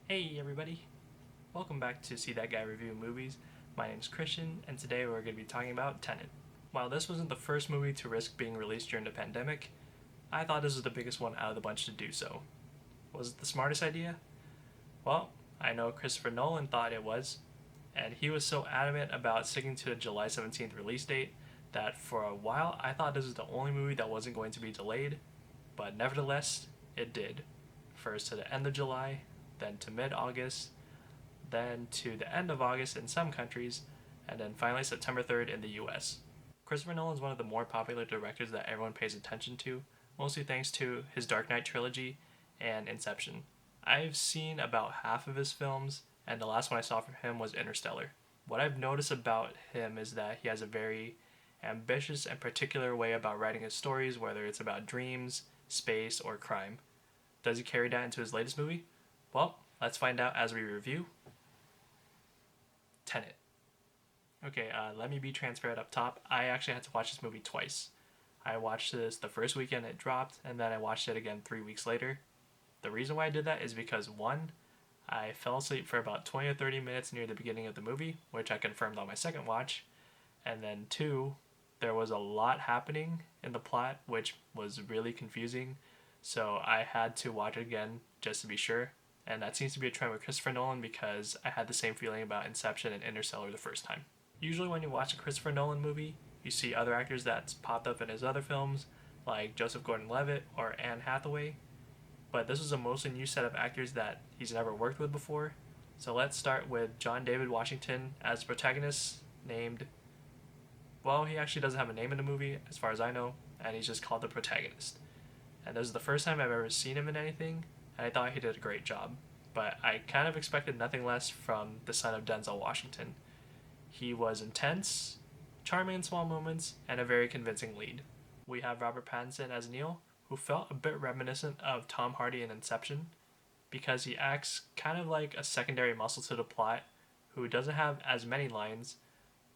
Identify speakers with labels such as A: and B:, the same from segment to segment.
A: Hey everybody, welcome back to C.Dat.Guy Review Movies. My name's Christian, and today we're going to be talking about Tenet. While this wasn't the first movie to risk being released during the pandemic, I thought this was the biggest one out of the bunch to do so. Was it the smartest idea? Well, I know Christopher Nolan thought it was, and he was so adamant about sticking to the July 17th release date that for a while I thought this was the only movie that wasn't going to be delayed, but nevertheless, it did. First to the end of July, then to mid-August, then to the end of August in some countries, and then finally September 3rd in the US. Christopher Nolan is one of the more popular directors that everyone pays attention to, mostly thanks to his Dark Knight trilogy and Inception. I've seen about half of his films, and the last one I saw from him was Interstellar. What I've noticed about him is that he has a very ambitious and particular way about writing his stories, whether it's about dreams, space, or crime. Does he carry that into his latest movie? Well, let's find out as we review Tenet. Okay, let me be transparent up top. I actually had to watch this movie twice. I watched this the first weekend it dropped, and then I watched it again 3 weeks later. The reason why I did that is because one, I fell asleep for about 20 or 30 minutes near the beginning of the movie, which I confirmed on my second watch. And then two, there was a lot happening in the plot, which was really confusing. So I had to watch it again just to be sure. And that seems to be a trend with Christopher Nolan because I had the same feeling about Inception and Interstellar the first time. Usually when you watch a Christopher Nolan movie, you see other actors that's popped up in his other films, like Joseph Gordon-Levitt or Anne Hathaway, but this was a mostly new set of actors that he's never worked with before. So let's start with John David Washington as the protagonist, named, well, he actually doesn't have a name in the movie as far as I know, and he's just called the protagonist. And this is the first time I've ever seen him in anything, and I thought he did a great job. But I kind of expected nothing less from the son of Denzel Washington. He was intense, charming in small moments, and a very convincing lead. We have Robert Pattinson as Neil, who felt a bit reminiscent of Tom Hardy in Inception, because he acts kind of like a secondary muscle to the plot, who doesn't have as many lines,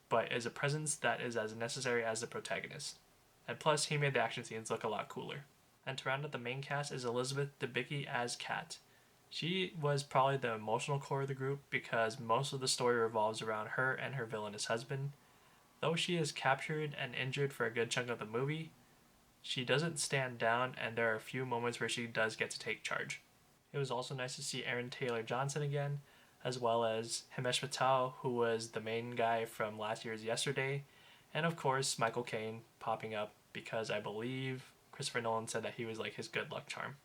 A: but is a presence that is as necessary as the protagonist. And plus, he made the action scenes look a lot cooler. And to round out the main cast is Elizabeth Debicki as Kat. She was probably the emotional core of the group because most of the story revolves around her and her villainous husband. Though she is captured and injured for a good chunk of the movie, she doesn't stand down, and there are a few moments where she does get to take charge. It was also nice to see Aaron Taylor Johnson again, as well as Himesh Patel, who was the main guy from last year's Yesterday, and of course Michael Caine popping up because I believe Christopher Nolan said that he was like his good luck charm.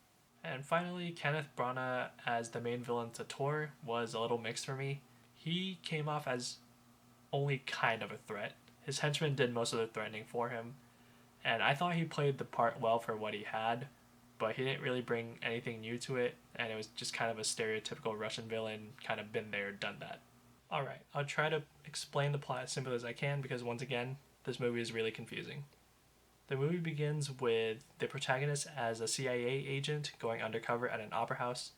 A: And finally, Kenneth Branagh as the main villain Tator was a little mixed for me. He came off as only kind of a threat. His henchmen did most of the threatening for him, and I thought he played the part well for what he had, but he didn't really bring anything new to it, and it was just kind of a stereotypical Russian villain, kind of been there, done that. Alright, I'll try to explain the plot as simply as I can because once again, this movie is really confusing. The movie begins with the protagonist as a CIA agent going undercover at an opera house.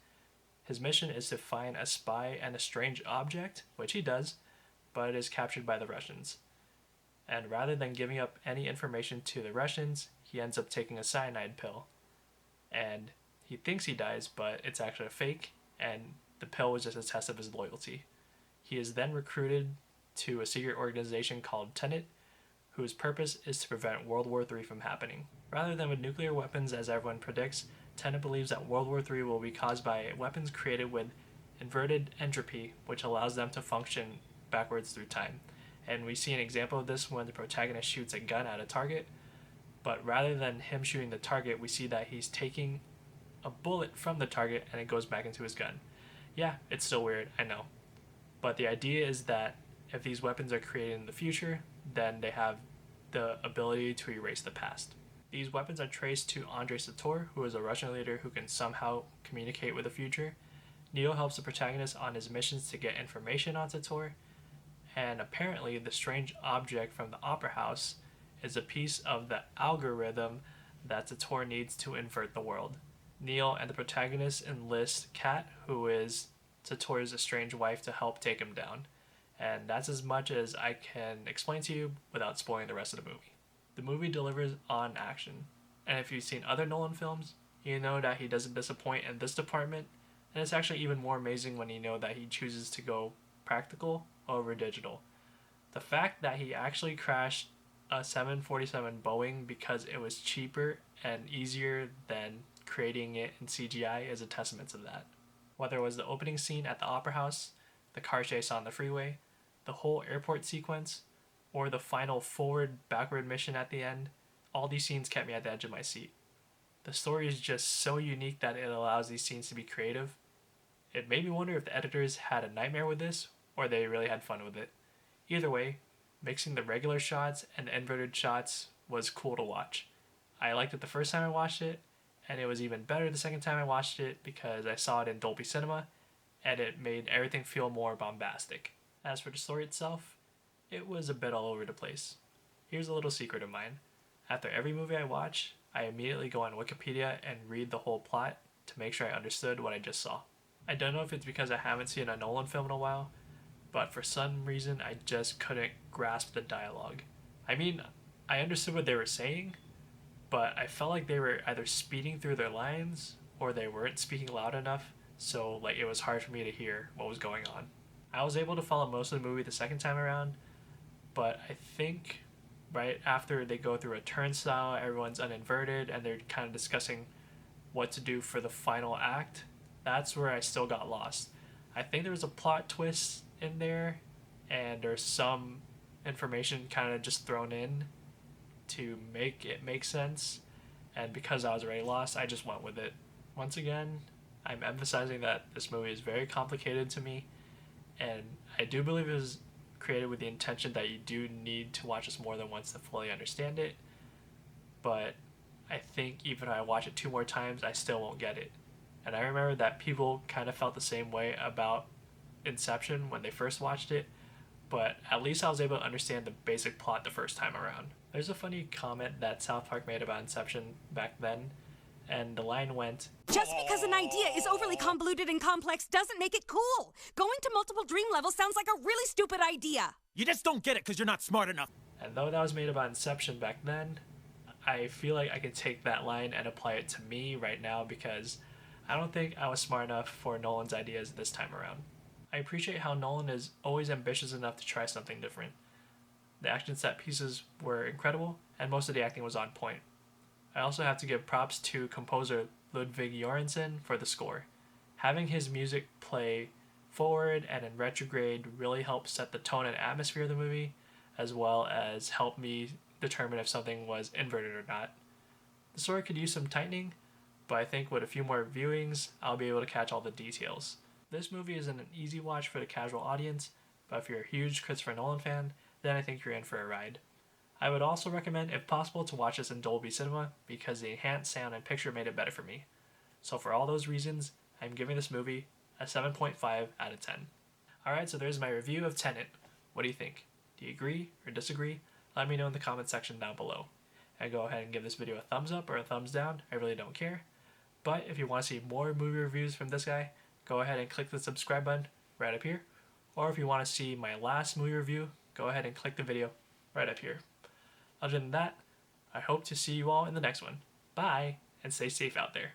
A: His mission is to find a spy and a strange object, which he does, but it is captured by the Russians. And rather than giving up any information to the Russians, he ends up taking a cyanide pill. And he thinks he dies, but it's actually a fake, and the pill was just a test of his loyalty. He is then recruited to a secret organization called Tenet, whose purpose is to prevent World War III from happening. Rather than with nuclear weapons as everyone predicts, Tenet believes that World War III will be caused by weapons created with inverted entropy, which allows them to function backwards through time. And we see an example of this when the protagonist shoots a gun at a target, but rather than him shooting the target, we see that he's taking a bullet from the target and it goes back into his gun. Yeah, it's still weird, I know. But the idea is that if these weapons are created in the future, then they have the ability to erase the past. These weapons are traced to Andrei Sator, who is a Russian leader who can somehow communicate with the future. Neo helps the protagonist on his missions to get information on Sator, and apparently the strange object from the opera house is a piece of the algorithm that Sator needs to invert the world. Neo and the protagonist enlist Kat, who is Sator's estranged wife, to help take him down. And that's as much as I can explain to you without spoiling the rest of the movie. The movie delivers on action, and if you've seen other Nolan films, you know that he doesn't disappoint in this department, And it's actually even more amazing when you know that he chooses to go practical over digital. The fact that he actually crashed a 747 Boeing because it was cheaper and easier than creating it in CGI is a testament to that. Whether it was the opening scene at the Opera House, the car chase on the freeway, the whole airport sequence, or the final forward-backward mission at the end, all these scenes kept me at the edge of my seat. The story is just so unique that it allows these scenes to be creative. It made me wonder if the editors had a nightmare with this, or they really had fun with it. Either way, mixing the regular shots and the inverted shots was cool to watch. I liked it the first time I watched it, and it was even better the second time I watched it because I saw it in Dolby Cinema, and it made everything feel more bombastic. As for the story itself, it was a bit all over the place. Here's a little secret of mine. After every movie I watch, I immediately go on Wikipedia and read the whole plot to make sure I understood what I just saw. I don't know if it's because I haven't seen a Nolan film in a while, but for some reason I just couldn't grasp the dialogue. I mean, I understood what they were saying, but I felt like they were either speeding through their lines or they weren't speaking loud enough, so like it was hard for me to hear what was going on. I was able to follow most of the movie the second time around, but I think right after they go through a turnstile, everyone's uninverted and they're kind of discussing what to do for the final act. That's where I still got lost. I think there was a plot twist in there, and there's some information kind of just thrown in to make it make sense, and because I was already lost, I just went with it. Once again, I'm emphasizing that this movie is very complicated to me, and I do believe it was created with the intention that you do need to watch this more than once to fully understand it, but I think even if I watch it 2 more times, I still won't get it. And I remember that people kind of felt the same way about Inception when they first watched it, but at least I was able to understand the basic plot the first time around. There's a funny comment that South Park made about Inception back then, and the line went,
B: "Just because an idea is overly convoluted and complex doesn't make it cool. Going to multiple dream levels sounds like a really stupid idea."
C: You just don't get it because you're not smart enough.
A: And though that was made about Inception back then, I feel like I can take that line and apply it to me right now because I don't think I was smart enough for Nolan's ideas this time around. I appreciate how Nolan is always ambitious enough to try something different. The action set pieces were incredible, and most of the acting was on point. I also have to give props to composer Ludwig Göransson for the score. Having his music play forward and in retrograde really helped set the tone and atmosphere of the movie, as well as help me determine if something was inverted or not. The story could use some tightening, but I think with a few more viewings, I'll be able to catch all the details. This movie isn't an easy watch for the casual audience, but if you're a huge Christopher Nolan fan, then I think you're in for a ride. I would also recommend, if possible, to watch this in Dolby Cinema because the enhanced sound and picture made it better for me. So for all those reasons, I'm giving this movie a 7.5 out of 10. Alright, so there's my review of Tenet. What do you think? Do you agree or disagree? Let me know in the comment section down below. And go ahead and give this video a thumbs up or a thumbs down, I really don't care. But if you want to see more movie reviews from this guy, go ahead and click the subscribe button right up here. Or if you want to see my last movie review, go ahead and click the video right up here. Other than that, I hope to see you all in the next one. Bye, and stay safe out there.